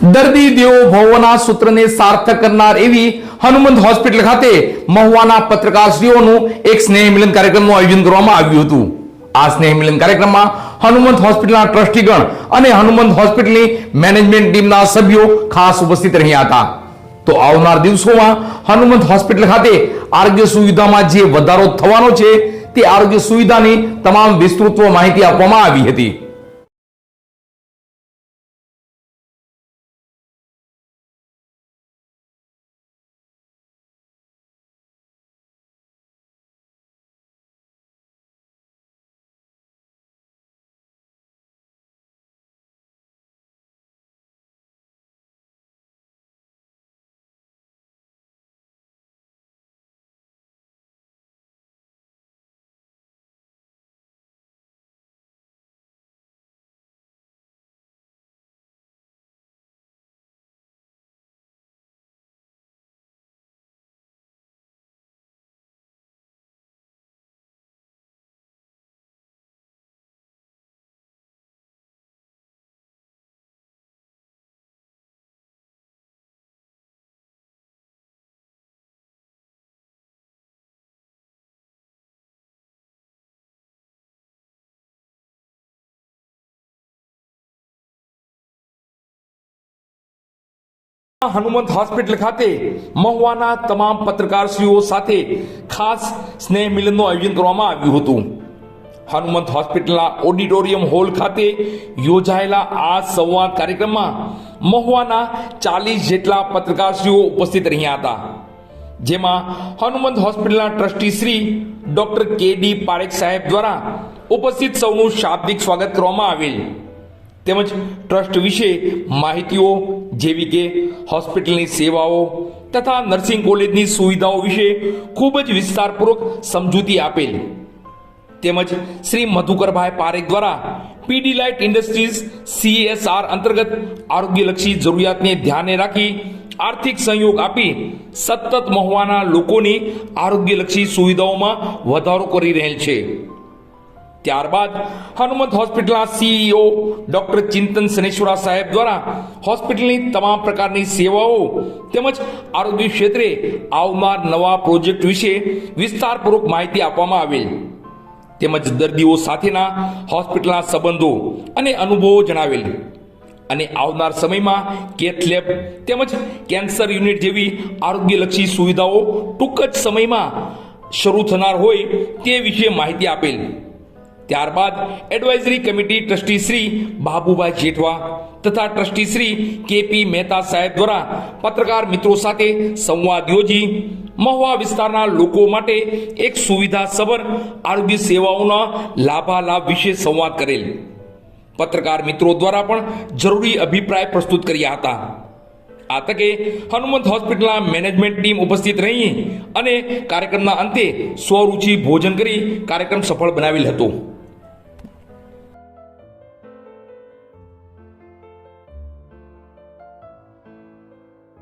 દર્દી દેવો ભવોના સૂત્રને સાર્થક કરનાર એવી હનુમંત હોસ્પિટલ ખાતે મહુવાના પત્રકારશ્રીઓનું એક સ્નેહ મિલન કાર્યક્રમનું આયોજન કરવામાં આવ્યું હતું। આ સ્નેહ મિલન કાર્યક્રમમાં હનુમંત હોસ્પિટલના ટ્રસ્ટીગણ અને હનુમંત હોસ્પિટલની મેનેજમેન્ટ ટીમના સભ્યો ખાસ ઉપસ્થિત રહ્યા હતા। તો આવનાર દિવસોમાં હનુમંત હોસ્પિટલ ખાતે આરોગ્ય સુવિધામાં જે વધારો થવાનો છે તે આરોગ્ય સુવિધાની તમામ વિસ્તૃત માહિતી આપવામાં આવી હતી। હનુમંત હોસ્પિટલ ખાતે મહુવાના તમામ પત્રકારશ્રીઓ સાથે ખાસ સ્નેહ મિલનનું આયોજન કરવામાં આવ્યું હતું। હનુમંત હોસ્પિટલના ઓડિટોરિયમ હોલ ખાતે યોજાયેલા આ સંવાદ કાર્યક્રમમાં મહુવાના 40 જેટલા પત્રકારશ્રીઓ ઉપસ્થિત રહ્યા હતા, જેમાં હનુમંત હોસ્પિટલના ટ્રસ્ટી શ્રી ડોક્ટર કે.ડી. પારેખ સાહેબ દ્વારા ઉપસ્થિત સૌનું શાબ્દિક સ્વાગત કરવામાં આવેલ તેમજ ટ્રસ્ટ વિશે માહિતીઓ જેવી કે હોસ્પિટલની સેવાઓ તથા નર્સિંગ કોલેજની સુવિધાઓ વિશે ખૂબ જ વિસ્તારપૂર્વક સમજૂતી આપેલ તેમજ શ્રી મધુકરભાઈ પારેખ દ્વારા પીડીલાઇટ ઇન્ડસ્ટ્રીઝ CSR અંતર્ગત આરોગ્યલક્ષી જરૂરિયાતને ધ્યાને રાખી આર્થિક સહયોગ આપી સતત મહુવાના લોકોની આરોગ્યલક્ષી સુવિધાઓમાં વધારો કરી રહેલ છે। ત્યારબાદ હનુમંત હોસ્પિટલના CEO ડોક્ટર ચિંતન સનેશ્વરા સાહેબ દ્વારા હોસ્પિટલની તમામ પ્રકારની સેવાઓ તેમજ આરોગ્ય ક્ષેત્રે આવનાર નવા પ્રોજેક્ટ વિશે વિસ્તારપૂર્વક માહિતી આપવામાં આવેલ તેમજ દર્દીઓ સાથેના હોસ્પિટલના સંબંધો અને અનુભવો જણાવેલ અને આવનાર સમયમાં કેથ લેબ તેમજ કેન્સર યુનિટ જેવી આરોગ્યલક્ષી સુવિધાઓ ટૂંક જ સમયમાં શરૂ થનાર હોય તે વિશે માહિતી આપેલ। ત્યારબાદ advisory committee trustee Shri Babubhai Jethwa તથા ટ્રસ્ટી શ્રી કે.પી. મહેતા સાહેબ દ્વારા પત્રકાર મિત્રો સાથે સંવાદ યોજી મહુવા વિસ્તારના લોકો માટે એક સુવિધાસભર આરોગ્ય સેવાઓના લાભાલાભ વિશે સંવાદ કરેલ। પત્રકાર મિત્રો દ્વારા પણ જરૂરી અભિપ્રાય પ્રસ્તુત કર્યા હતા। આ તકે હનુમંત હોસ્પિટલના મેનેજમેન્ટ ટીમ ઉપસ્થિત રહી અને કાર્યક્રમના અંતે સ્વરૂચિ ભોજન કરી કાર્યક્રમ સફળ બનાવેલ હતો।